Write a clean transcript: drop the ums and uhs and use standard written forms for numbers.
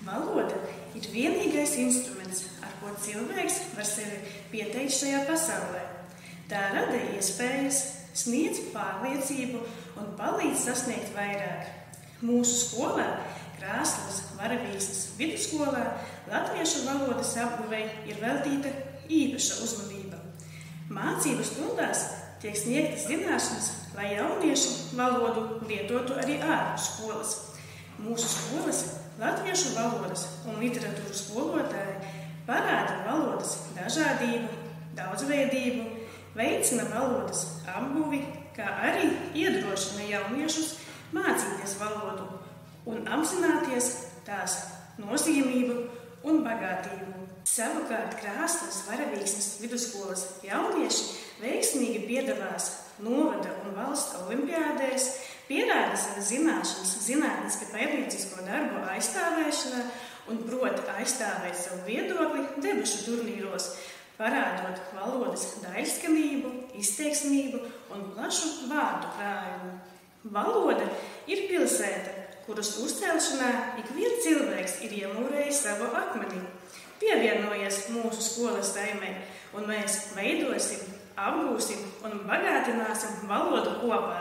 Valoda ir vienīgais instruments, ar ko cilvēks var sevi pieteikt šajā pasaulē. Tā rada iespējas, sniedz pārliecību un palīdz sasniegt vairāk. Mūsu skolā, Krāslavas Varavīksnes vidusskolā, latviešu valodas apguvei ir veltīta īpaša uzmanība. Mācību stundās tiek sniegtas zināšanas, lai jaunieši valodu lietotu arī ārpus skolas. Mūsu skolas latviešu valodas un literatūras skolotāji parāda valodas dažādību, daudzveidību, veicina valodas apguvi, kā arī iedrošina jauniešus mācīties valodu un apzināties tās nozīmību un bagātību. Savukārt Krāslavas Varavīksnes vidusskolas jaunieši veiksmīgi piedalās novada un valsts olimpiādēs, pierāda savas zināšanas zinātniska pētniecisko darbu aizstāvēšanā un prot aizstāvēt savu viedokli debašu turnīros, parādot valodas daļskanību, izteiksmību un plašu vārdu krājumu. Valoda ir pilsēta, kuras uzcelšanā ik viens cilvēks ir iemūrējis savu akmeni. Pievienojies mūsu skolas saimei, un mēs veidosim, apgūsim un bagātināsim valodu kopā.